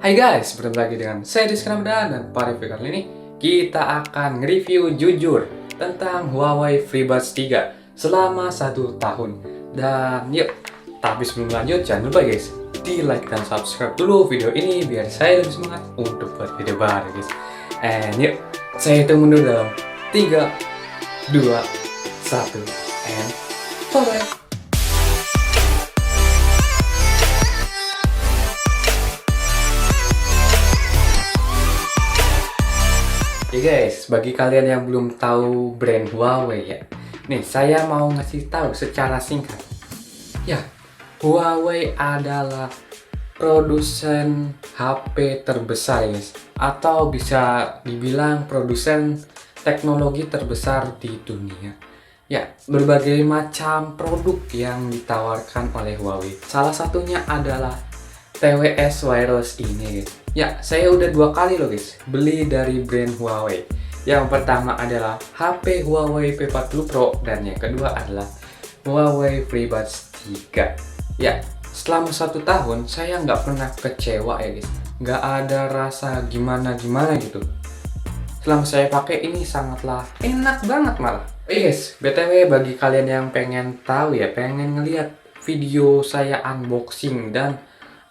Hai guys, bertemu lagi dengan saya Rizky Ramadan. Dan pada video kali ini kita akan nge-review jujur tentang Huawei FreeBuds 3 selama 1 tahun. Dan yuk, tapi sebelum lanjut jangan lupa guys, di like dan subscribe dulu video ini biar saya lebih semangat untuk buat video baru guys. And yuk, saya hitung mundur dalam 3, 2, 1, and bye. Oke guys, bagi kalian yang belum tahu brand Huawei ya, nih saya mau ngasih tahu secara singkat. Ya, Huawei adalah produsen HP terbesar guys, atau bisa dibilang produsen teknologi terbesar di dunia. Ya, berbagai macam produk yang ditawarkan oleh Huawei. Salah satunya adalah TWS Wireless ini guys. Ya, saya udah 2 kali loh guys beli dari brand Huawei. Yang pertama adalah HP Huawei P40 Pro dan yang kedua adalah Huawei FreeBuds 3. Ya, selama 1 tahun saya nggak pernah kecewa ya guys. Nggak ada rasa gimana-gimana gitu. Selama saya pakai ini sangatlah enak banget malah. Guys, BTW bagi kalian yang pengen tahu ya, pengen ngeliat video saya unboxing dan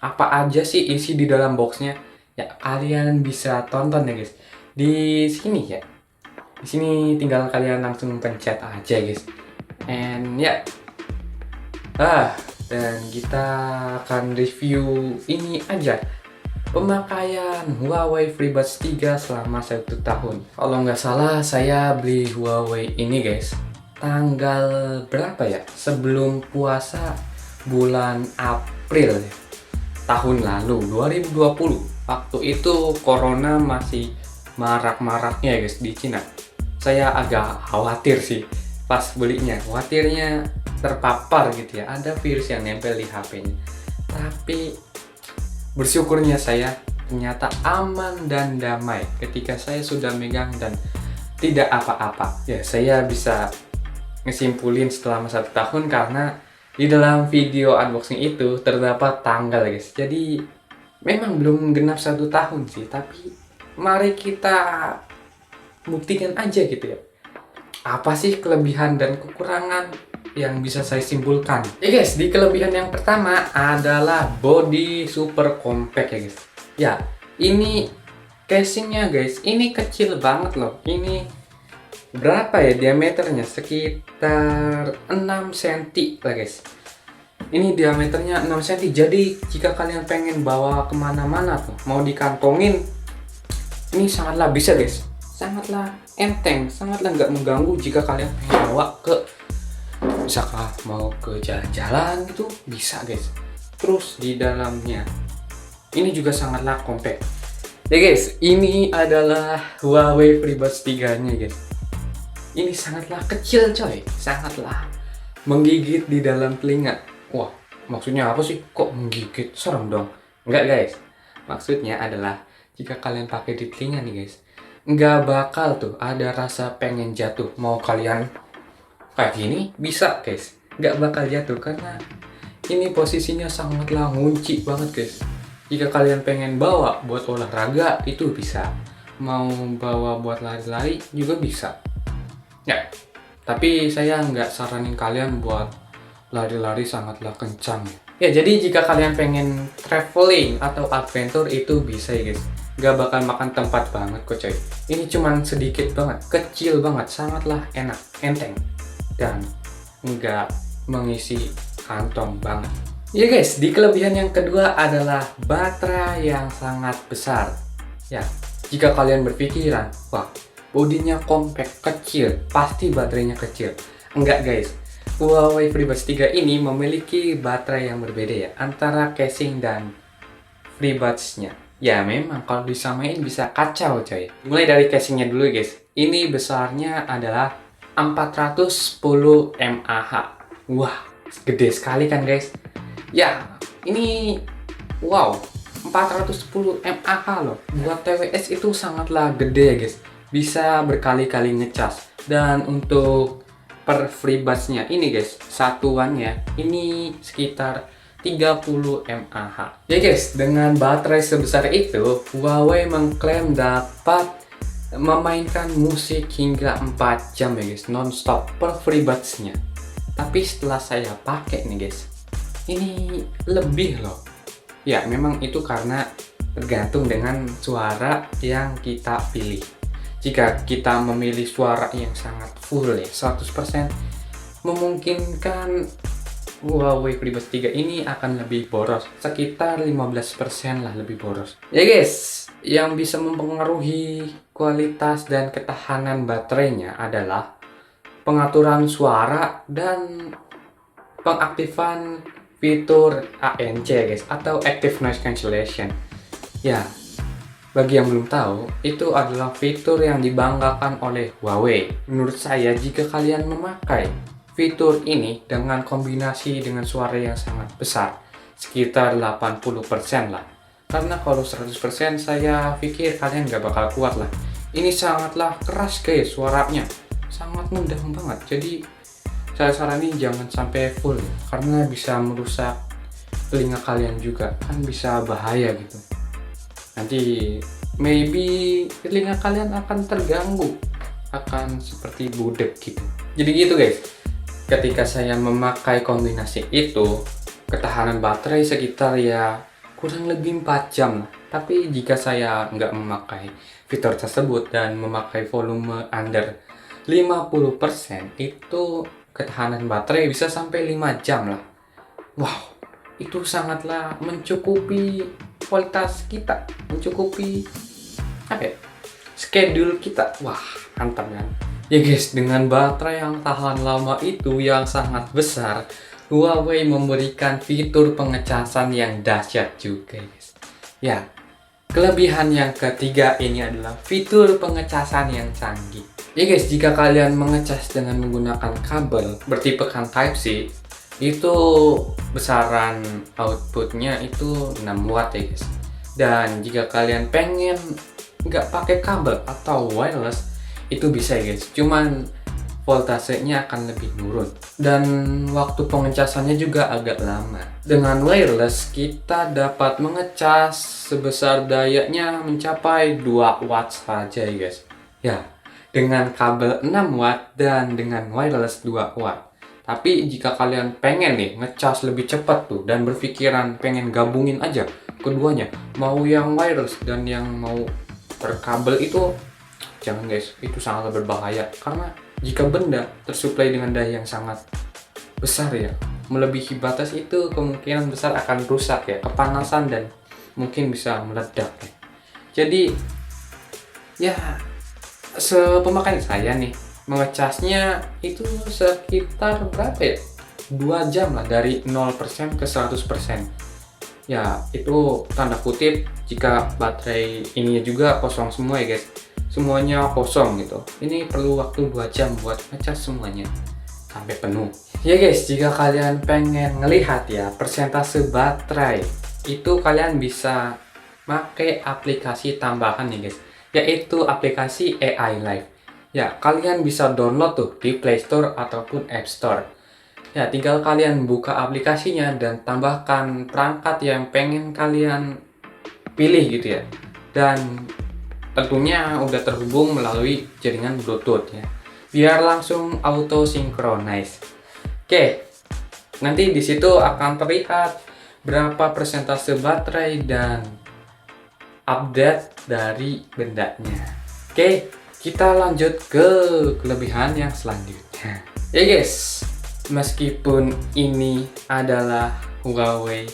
apa aja sih isi di dalam boxnya, ya kalian bisa tonton ya guys di sini ya. Di sini tinggal kalian langsung pencet aja guys. And ya, dan kita akan review ini aja, pemakaian Huawei FreeBuds 3 selama 1 tahun. Kalau nggak salah saya beli Huawei ini guys tanggal berapa ya? Sebelum puasa bulan April ya, tahun lalu 2020. Waktu itu corona masih marak-maraknya guys di Cina. Saya agak khawatir sih pas belinya, khawatirnya terpapar gitu ya, ada virus yang nempel di HP-nya. Tapi bersyukurnya saya ternyata aman dan damai ketika saya sudah megang dan tidak apa-apa. Ya, saya bisa ngesimpulin selama 1 tahun karena di dalam video unboxing itu terdapat tanggal guys. Jadi memang belum genap 1 tahun sih, tapi mari kita buktikan aja gitu ya. Apa sih kelebihan dan kekurangan yang bisa saya simpulkan? Ya guys, di kelebihan yang pertama adalah body super compact ya guys. Ya, ini casingnya guys, ini kecil banget loh. Ini berapa ya diameternya? Sekitar 6 cm lah guys. Ini diameternya 6 cm. Jadi jika kalian pengen bawa kemana-mana tuh, mau dikantongin, ini sangatlah bisa guys. Sangatlah enteng, sangatlah nggak mengganggu jika kalian pengen bawa ke, misalkan mau ke jalan-jalan gitu, bisa guys. Terus di dalamnya ini juga sangatlah compact. Ya guys, ini adalah Huawei FreeBuds 3 nya guys. Ini sangatlah kecil coy, sangatlah menggigit di dalam telinga. Wah, maksudnya apa sih? Kok menggigit? Serem dong. Enggak guys, maksudnya adalah jika kalian pakai di telinga nih guys, nggak bakal tuh ada rasa pengen jatuh. Mau kalian kayak gini bisa guys, nggak bakal jatuh karena ini posisinya sangatlah ngunci banget guys. Jika kalian pengen bawa buat olahraga itu bisa, mau bawa buat lari-lari juga bisa. Ya, tapi saya nggak saranin kalian buat lari-lari sangatlah kencang. Ya, jadi jika kalian pengen traveling atau adventure itu bisa ya guys. Nggak bakal makan tempat banget kok coy. Ini cuman sedikit banget, kecil banget, sangatlah enak, enteng, dan nggak mengisi kantong banget. Ya guys, di kelebihan yang kedua adalah baterai yang sangat besar. Ya, jika kalian berpikiran, wah, bodinya compact, kecil, pasti baterainya kecil. Enggak guys, Huawei FreeBuds 3 ini memiliki baterai yang berbeda ya, antara casing dan FreeBuds-nya. Ya memang kalau disamain bisa kacau coy. Mulai dari casingnya dulu guys. Ini besarnya adalah 410 mAh. Wah, gede sekali kan guys. Ya, ini wow, 410 mAh loh. Buat TWS itu sangatlah gede ya guys. Bisa berkali-kali ngecas. Dan untuk per FreeBuds-nya ini guys, satuannya ini sekitar 30 mAh. Ya guys, dengan baterai sebesar itu, Huawei mengklaim dapat memainkan musik hingga 4 jam ya guys, non-stop per FreeBuds-nya. Tapi setelah saya pakai nih guys, ini lebih loh. Ya, memang itu karena tergantung dengan suara yang kita pilih. Jika kita memilih suara yang sangat full ya, 100%, memungkinkan Huawei FreeBuds 3 ini akan lebih boros, sekitar 15% lah lebih boros. Ya guys, yang bisa mempengaruhi kualitas dan ketahanan baterainya adalah pengaturan suara dan pengaktifan fitur ANC guys, atau Active Noise Cancellation. Ya, bagi yang belum tahu, itu adalah fitur yang dibanggakan oleh Huawei. Menurut saya, jika kalian memakai fitur ini dengan kombinasi dengan suara yang sangat besar, sekitar 80% lah. Karena kalau 100% saya pikir kalian gak bakal kuat lah. Ini sangatlah keras guys suaranya, sangat mudah banget. Jadi saya saranin jangan sampai full, karena bisa merusak telinga kalian juga, kan bisa bahaya gitu. Nanti maybe telinga kalian akan terganggu, akan seperti budek gitu. Jadi gitu guys, ketika saya memakai kombinasi itu, ketahanan baterai sekitar ya kurang lebih 4 jam lah. Tapi jika saya nggak memakai fitur tersebut dan memakai volume under 50%, itu ketahanan baterai bisa sampai 5 jam lah. Wow, itu sangatlah mencukupi kualitas kita, mencukupi schedule kita. Wah, mantap kan? Ya guys, dengan baterai yang tahan lama itu yang sangat besar, Huawei memberikan fitur pengecasan yang dahsyat juga guys. Ya, kelebihan yang ketiga ini adalah fitur pengecasan yang canggih. Ya guys, jika kalian mengecas dengan menggunakan kabel bertipekan Type-C, itu besaran outputnya itu 6 watt ya guys. Dan jika kalian pengen nggak pakai kabel atau wireless, itu bisa ya guys, cuman voltasenya akan lebih turun dan waktu pengecasannya juga agak lama. Dengan wireless kita dapat mengecas sebesar dayanya mencapai 2 watt saja ya guys. Ya, dengan kabel 6 watt dan dengan wireless 2 watt. Tapi jika kalian pengen nih ngecas lebih cepat tuh dan berpikiran pengen gabungin aja keduanya, mau yang wireless dan yang mau berkabel, itu jangan guys, itu sangat berbahaya. Karena jika benda tersuplai dengan daya yang sangat besar ya, melebihi batas, itu kemungkinan besar akan rusak ya, kepanasan dan mungkin bisa meledak ya. Jadi ya, sepemakaian saya nih mengecasnya itu sekitar berapa ya, 2 jam lah, dari 0% ke 100%. Ya, itu tanda kutip jika baterai ininya juga kosong semua ya guys, semuanya kosong gitu. Ini perlu waktu 2 jam buat ngecas semuanya sampai penuh. Ya guys, jika kalian pengen ngelihat ya persentase baterai, itu kalian bisa pakai aplikasi tambahan nih guys, yaitu aplikasi AI Live. Ya, kalian bisa download tuh di Play Store ataupun App Store. Ya, tinggal kalian buka aplikasinya dan tambahkan perangkat yang pengen kalian pilih gitu ya. Dan tentunya udah terhubung melalui jaringan Bluetooth ya, biar langsung auto synchronize. Oke, nanti di situ akan terlihat berapa persentase baterai dan update dari bendanya. Oke, kita lanjut ke kelebihan yang selanjutnya. Ya guys, meskipun ini adalah Huawei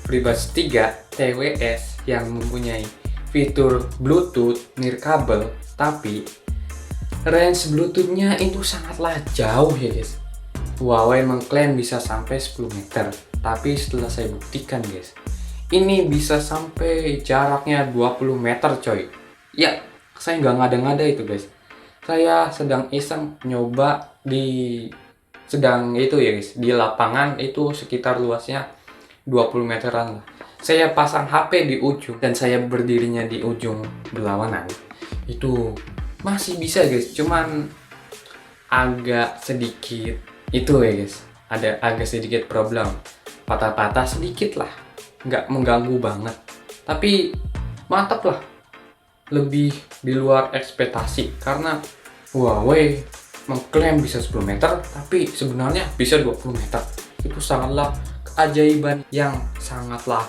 FreeBuds 3 TWS yang mempunyai fitur Bluetooth nirkabel, tapi range Bluetoothnya itu sangatlah jauh ya guys. Huawei mengklaim bisa sampai 10 meter, tapi setelah saya buktikan guys, ini bisa sampai jaraknya 20 meter coy. Ya, saya nggak ngada-ngada itu guys. Saya sedang iseng nyoba sedang itu ya guys, di lapangan itu sekitar luasnya 20 meteran lah. Saya pasang HP di ujung dan saya berdirinya di ujung berlawanan. Itu masih bisa guys, cuman agak sedikit itu ya guys, ada agak sedikit problem. patah-patah sedikit lah, nggak mengganggu banget. Tapi mantap lah, lebih di luar ekspektasi karena Huawei mengklaim bisa 10 meter, tapi sebenarnya bisa 20 meter. Itu sangatlah keajaiban yang sangatlah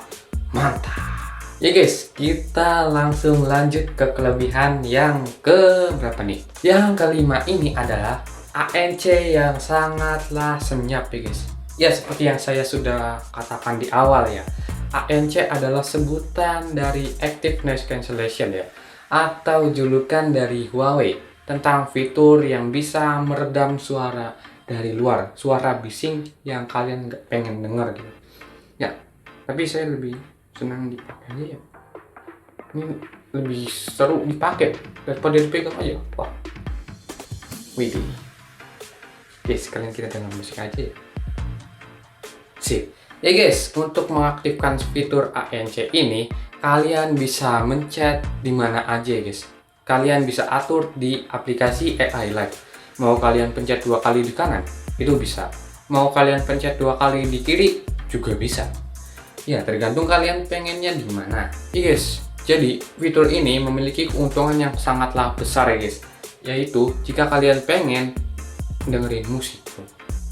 mantap. Ya guys, kita langsung lanjut ke kelebihan yang ke berapa nih? Yang kelima ini adalah ANC yang sangatlah senyap ya guys. Ya seperti yang saya sudah katakan di awal ya, ANC adalah sebutan dari Active Noise Cancellation ya, atau julukan dari Huawei tentang fitur yang bisa meredam suara dari luar, suara bising yang kalian nggak pengen denger gitu. Ya, tapi saya lebih senang dipakai aja ya. Ini lebih seru dipakai daripada dipegang aja. Wah, widih. Oke, sekalian kita dengar musik aja ya. Sip. Ya guys, untuk mengaktifkan fitur ANC ini, kalian bisa mencet di mana aja ya guys. Kalian bisa atur di aplikasi AI Live. Mau kalian pencet 2 kali di kanan, itu bisa. Mau kalian pencet 2 kali di kiri, juga bisa. Ya, tergantung kalian pengennya di mana. Ya guys, jadi fitur ini memiliki keuntungan yang sangatlah besar ya guys. Yaitu, jika kalian pengen dengerin musik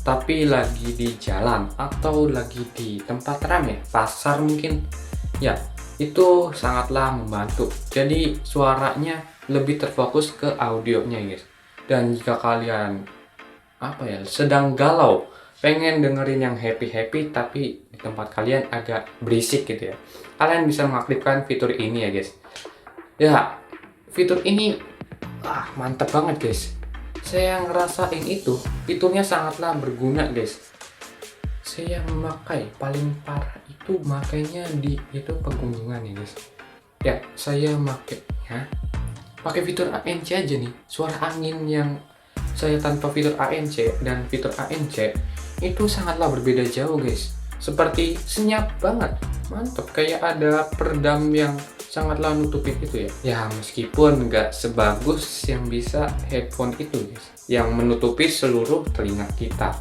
tapi lagi di jalan atau lagi di tempat ramai, pasar mungkin, ya itu sangatlah membantu. Jadi suaranya lebih terfokus ke audionya guys. Dan jika kalian sedang galau, pengen dengerin yang happy tapi di tempat kalian agak berisik gitu ya, kalian bisa mengaktifkan fitur ini ya guys. Ya, fitur ini mantap banget guys. Saya ngerasain itu, fiturnya sangatlah berguna guys. Saya memakai paling parah itu makainya di itu pegunungan ya guys. Ya, saya pakai fitur ANC aja nih. Suara angin yang saya tanpa fitur ANC dan fitur ANC itu sangatlah berbeda jauh guys. Seperti senyap banget, mantap, kayak ada peredam yang sangatlah nutupin itu ya. Ya meskipun nggak sebagus yang bisa headphone itu guys, yang menutupi seluruh telinga kita.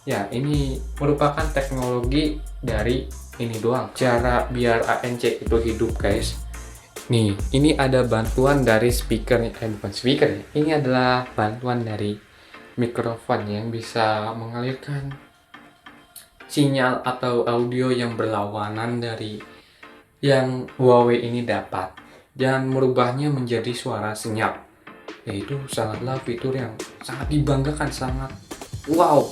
Ya ini merupakan teknologi dari ini doang, cara biar ANC itu hidup guys. Nih, ini ada bantuan dari speaker, bukan speaker ya. Ini adalah bantuan dari mikrofon yang bisa mengalirkan sinyal atau audio yang berlawanan dari yang Huawei ini dapat dan merubahnya menjadi suara senyap. Yaitu sangatlah fitur yang sangat dibanggakan, sangat wow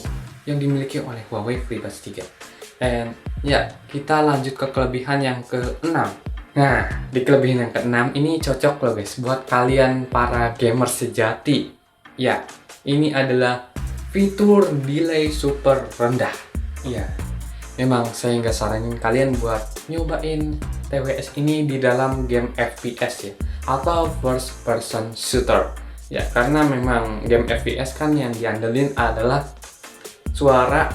yang dimiliki oleh Huawei FreeBuds 3. Dan ya, kita lanjut ke kelebihan yang ke-6. Nah, di kelebihan yang ke-6 ini cocok loh guys buat kalian para gamer sejati. Ya, ini adalah fitur delay super rendah. Ya, memang saya nggak saranin kalian buat nyobain TWS ini di dalam game FPS ya, atau first person shooter. Ya, karena memang game FPS kan yang diandelin adalah suara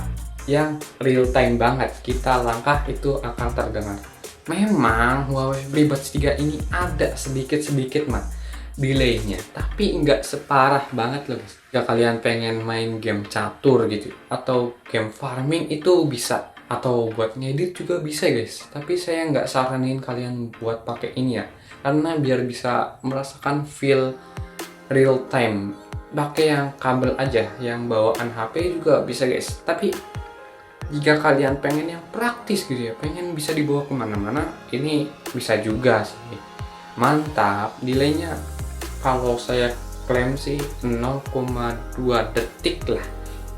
yang real time banget. Kita langkah itu akan terdengar. Memang Huawei FreeBuds 3 ini ada sedikit-sedikit mah delaynya, tapi nggak separah banget loh guys. Jika kalian pengen main game catur gitu atau game farming itu bisa, atau buat ngedit juga bisa guys. Tapi saya nggak saranin kalian buat pakai ini ya, karena biar bisa merasakan feel real time, pakai yang kabel aja, yang bawaan HP juga bisa guys. Tapi jika kalian pengen yang praktis gitu ya, pengen bisa dibawa kemana-mana, ini bisa juga sih. Mantap, delaynya kalau saya klaim sih 0,2 detik lah.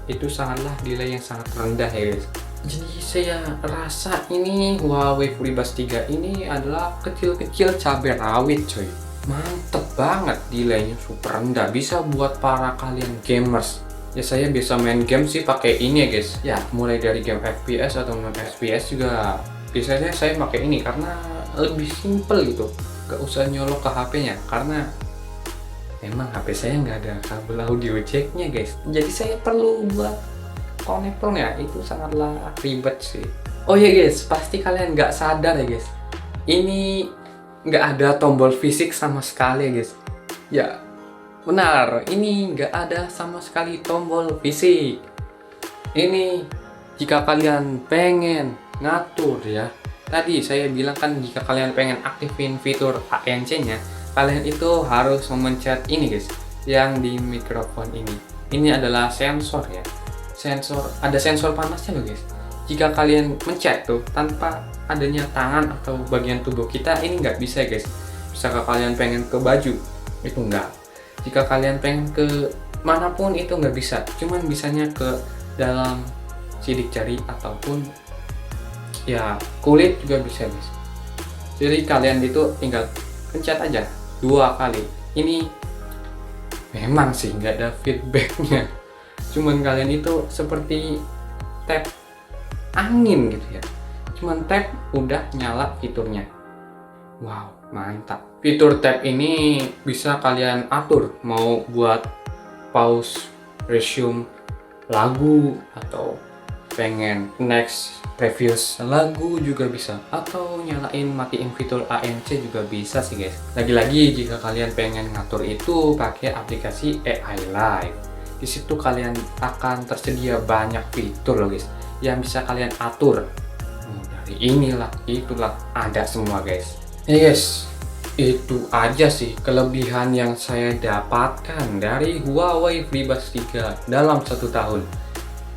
Itu sangatlah delay yang sangat rendah ya guys. Jadi saya rasa ini Huawei FreeBuds 3 ini adalah kecil-kecil cabai rawit coy. Mantep banget, delaynya super rendah, bisa buat para kalian gamers. Ya saya biasa main game sih pakai ini ya guys. Ya mulai dari game FPS atau non FPS juga biasanya saya pakai ini karena lebih simple gitu, gak usah nyolok ke HP-nya, karena memang HP saya nggak ada kabel audio jack-nya guys. Jadi saya perlu buat konektornya, itu sangatlah ribet sih. Oh ya guys, pasti kalian nggak sadar ya guys, ini nggak ada tombol fisik sama sekali ya guys. Ya benar, ini nggak ada sama sekali tombol fisik. Ini jika kalian pengen ngatur ya. Tadi saya bilang kan jika kalian pengen aktifin fitur ANC-nya, kalian itu harus memencet ini guys, yang di mikrofon ini. Ini adalah sensor ya. Ada sensor panasnya loh guys. Jika kalian mencet tuh tanpa adanya tangan atau bagian tubuh kita, ini nggak bisa guys. Misalkan kalian pengen ke baju, itu nggak. Jika kalian pengen ke manapun itu nggak bisa. Cuman bisanya ke dalam sidik jari ataupun ya kulit juga bisa guys. Jadi kalian itu tinggal pencet aja 2 kali. Ini memang sih nggak ada feedbacknya, cuman kalian itu seperti tap angin gitu ya, cuman tap udah nyala fiturnya. Wow, mantap. Fitur tap ini bisa kalian atur mau buat pause, resume lagu, atau pengen next previous lagu juga bisa, atau nyalain matiin fitur ANC juga bisa sih guys. Lagi-lagi jika kalian pengen ngatur itu pakai aplikasi AI Live. Di situ kalian akan tersedia banyak fitur loh guys yang bisa kalian atur. Dari inilah itulah ada semua guys. Ya guys, itu aja sih kelebihan yang saya dapatkan dari Huawei FreeBuds 3 dalam 1 tahun.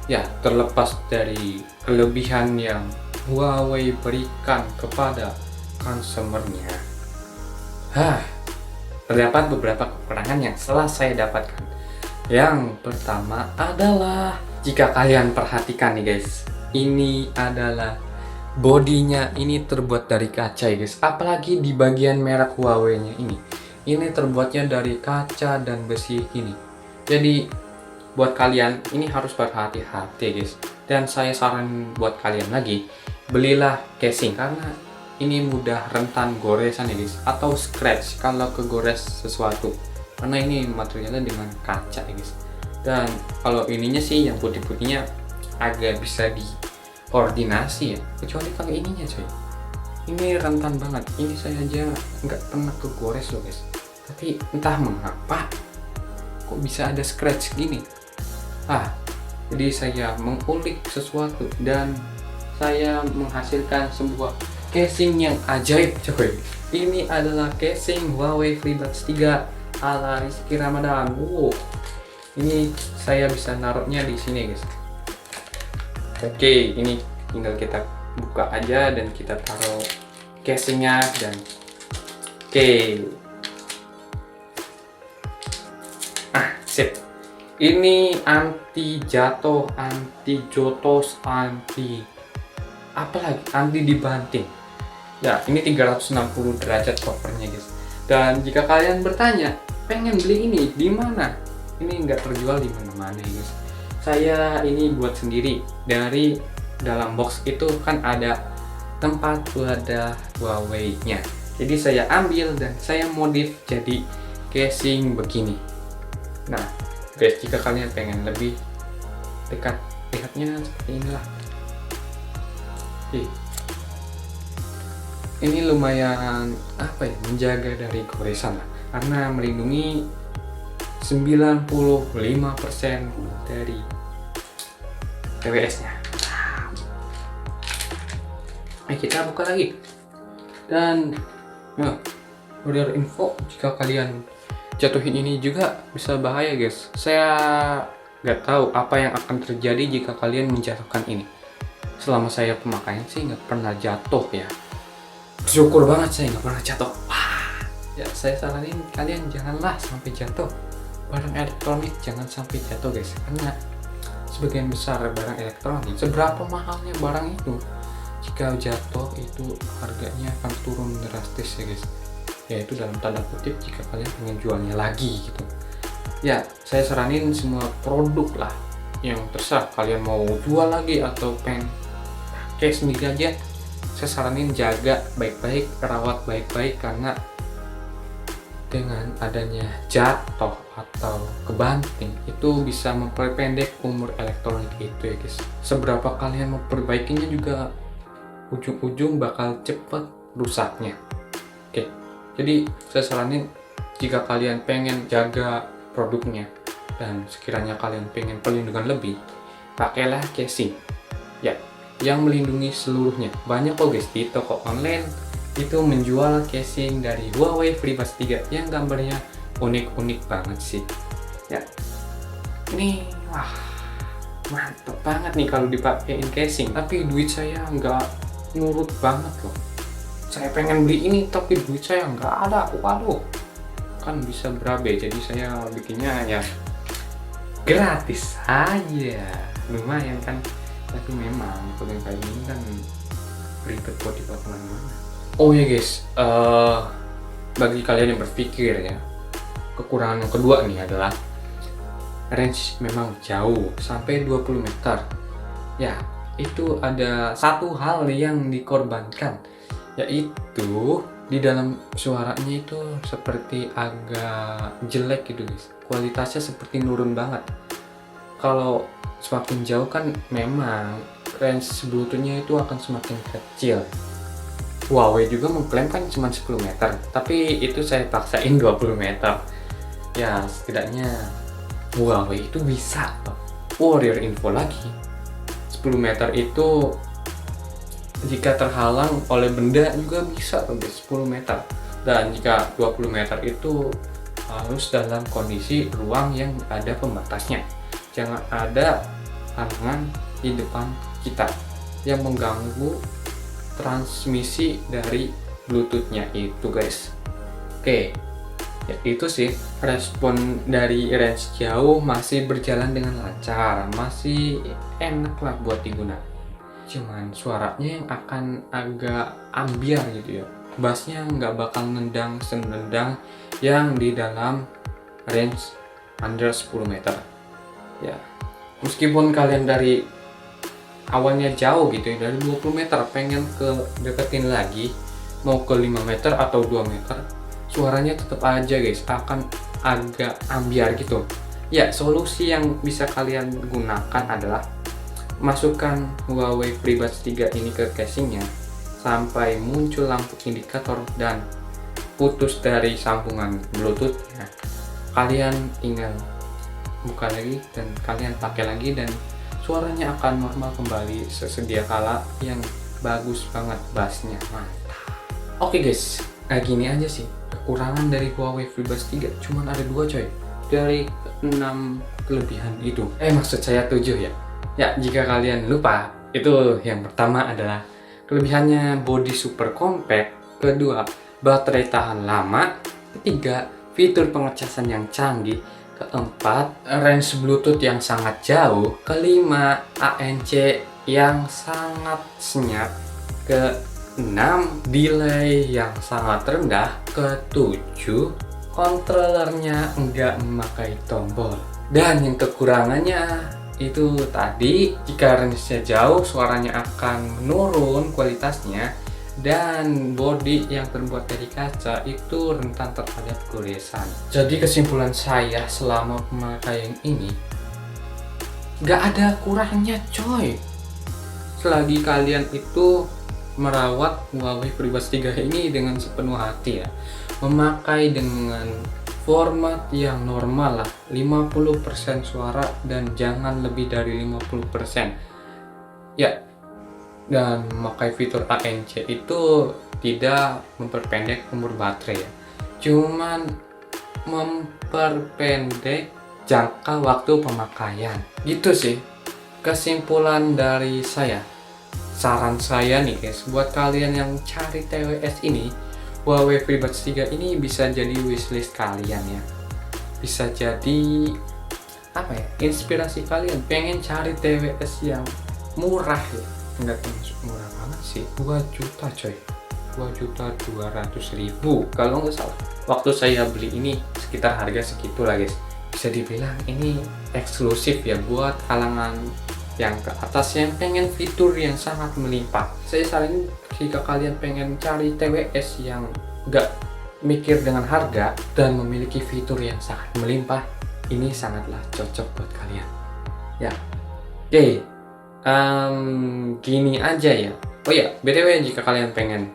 Ya, terlepas dari kelebihan yang Huawei berikan kepada konsumernya, terdapat beberapa kekurangan yang telah saya dapatkan. Yang pertama adalah, jika kalian perhatikan nih guys, ini adalah bodinya ini terbuat dari kaca ya guys. Apalagi di bagian merek Huawei-nya ini terbuatnya dari kaca dan besi ini. Jadi buat kalian ini harus berhati-hati guys, dan saya saran buat kalian lagi, belilah casing karena ini mudah rentan goresan ya guys, atau scratch kalau kegores sesuatu, karena ini materialnya dengan kaca ya guys. Dan kalau ininya sih yang putih-putihnya agak bisa dikoordinasi ya, kecuali kalau ininya coy, ini rentan banget. Ini saya aja nggak pernah kegores loh guys, tapi entah mengapa kok bisa ada scratch gini. Jadi saya mengulik sesuatu dan saya menghasilkan sebuah casing yang ajaib coy. Ini adalah casing Huawei FreeBuds 3 ala Rizky Ramadan. Wow, ini saya bisa naruhnya di sini guys. Oke, ini tinggal kita buka aja dan kita taruh casingnya. Dan sip. Ini anti jatuh, anti jotos, anti dibanting. Ya, ini 360 derajat covernya guys. Dan jika kalian bertanya, pengen beli ini di mana? Ini nggak terjual di mana-mana guys. Saya ini buat sendiri. Dari dalam box itu kan ada tempat wadah Huawei-nya. Jadi saya ambil dan saya modif jadi casing begini. Nah guys, jika kalian pengen lebih dekat lihatnya seperti inilah. Ini lumayan menjaga dari goresan lah, karena melindungi 95% dari TWS-nya. Kita buka lagi. Dan order info, jika kalian jatuhin ini juga bisa bahaya guys. Saya nggak tahu apa yang akan terjadi jika kalian menjatuhkan ini. Selama saya pemakaian sih nggak pernah jatuh ya. Syukur banget saya nggak pernah jatuh. Ya saya saranin kalian janganlah sampai jatuh. Barang elektronik jangan sampai jatuh guys, karena sebagian besar barang elektronik, seberapa mahalnya barang itu, jika jatuh itu harganya akan turun drastis ya guys. Yaitu dalam tanda kutip jika kalian pengen jualnya lagi gitu. Ya, saya saranin semua produk lah, yang terserah kalian mau jual lagi atau pengen pakai sendiri aja, saya saranin jaga baik-baik, rawat baik-baik, karena dengan adanya jatuh atau kebanting itu bisa memperpendek umur elektronik itu ya guys. Seberapa kalian memperbaikinya juga ujung-ujung bakal cepet rusaknya. Jadi saya saranin jika kalian pengen jaga produknya dan sekiranya kalian pengen perlindungan lebih, pakailah casing. Ya, yang melindungi seluruhnya. Banyak kok guys di toko online itu menjual casing dari Huawei FreeBuds 3 yang gambarnya unik-unik banget sih. Ya, ini wah mantep banget nih kalau dipakein casing. Tapi duit saya nggak nurut banget loh. Saya pengen beli ini tapi duit saya nggak ada. Waduh, kan bisa berabe. Jadi saya bikinnya ya gratis aja. Lumayan kan. Tapi memang kalau yang kayak gini kan ribet buat dibawa kemana-mana. Oh ya guys, bagi kalian yang berpikir ya, kekurangan yang kedua nih adalah range memang jauh sampai 20 meter. Ya, itu ada satu hal yang dikorbankan, yaitu di dalam suaranya itu seperti agak jelek gitu guys. Kualitasnya seperti nurun banget. Kalau semakin jauh kan memang range Bluetooth-nya itu akan semakin kecil. Huawei juga mengklaim kan cuma 10 meter, tapi itu saya paksain 20 meter. Ya, setidaknya Huawei itu bisa. Warrior info lagi. 10 meter itu jika terhalang oleh benda juga bisa guys, 10 meter. Dan jika 20 meter itu harus dalam kondisi ruang yang ada pembatasnya. Jangan ada halangan di depan kita yang mengganggu transmisi dari Bluetooth-nya itu guys. Oke, ya itu sih respon dari range jauh masih berjalan dengan lancar, masih enak lah buat digunakan. Cuman suaranya yang akan agak ambiar gitu ya. Bassnya nggak bakal nendang senendang yang di dalam range under 10 meter. Ya, meskipun kalian dari awalnya jauh gitu ya, dari 20 meter pengen ke deketin lagi mau ke 5 meter atau 2 meter, suaranya tetap aja guys akan agak ambiar gitu. Ya, solusi yang bisa kalian gunakan adalah masukkan Huawei FreeBuds 3 ini ke casingnya sampai muncul lampu indikator dan putus dari sambungan Bluetooth ya. Kalian tinggal buka lagi dan kalian pakai lagi dan suaranya akan normal kembali sesedia kala yang bagus banget bassnya. Mantap. Oke guys, gini aja sih kekurangan dari Huawei FreeBuds 3 cuman ada 2 coy dari 6 kelebihan itu. Maksud saya 7 ya. Ya, jika kalian lupa, itu yang pertama adalah kelebihannya body super compact, kedua baterai tahan lama, ketiga fitur pengecasan yang canggih, keempat, range Bluetooth yang sangat jauh. Kelima, ANC yang sangat senyap. Keenam, delay yang sangat rendah. Ketujuh, controllernya enggak memakai tombol. Dan yang kekurangannya itu tadi, jika range-nya jauh, suaranya akan menurun kualitasnya. Dan bodi yang terbuat dari kaca itu rentan terhadap goresan. Jadi kesimpulan saya selama pemakaian ini gak ada kurangnya coy. Selagi kalian itu merawat Huawei FreeBuds 3 ini dengan sepenuh hati ya, memakai dengan format yang normal lah, 50% suara dan jangan lebih dari 50% ya. Dan memakai fitur ANC itu tidak memperpendek umur baterai ya, cuman memperpendek jangka waktu pemakaian. Gitu sih kesimpulan dari saya. Saran saya nih guys, buat kalian yang cari TWS ini, Huawei FreeBuds 3 ini bisa jadi wishlist kalian ya. Bisa jadi apa ya, inspirasi kalian pengen cari TWS yang murah ya. Enggak termasuk murah banget sih, 2 juta coy, 2.200.000 kalau nggak salah. Waktu saya beli ini sekitar harga segitu lah guys. Bisa dibilang ini eksklusif ya buat kalangan yang ke atas yang pengen fitur yang sangat melimpah. Saya saranin jika kalian pengen cari TWS yang nggak mikir dengan harga dan memiliki fitur yang sangat melimpah, ini sangatlah cocok buat kalian ya. Oke, gini aja ya. Oh ya, BTW jika kalian pengen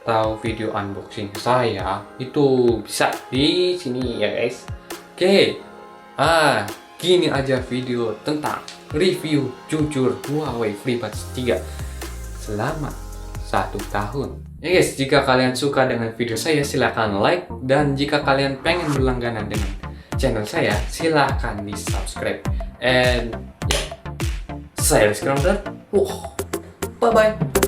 tahu video unboxing saya itu bisa di sini ya guys. Oke, gini aja video tentang review jujur Huawei FreeBuds 3 selama 1 tahun. Ya guys, jika kalian suka dengan video saya silahkan like, dan jika kalian pengen berlangganan dengan channel saya silahkan di subscribe. And ya, saya Rizky Ramdan. Bye bye.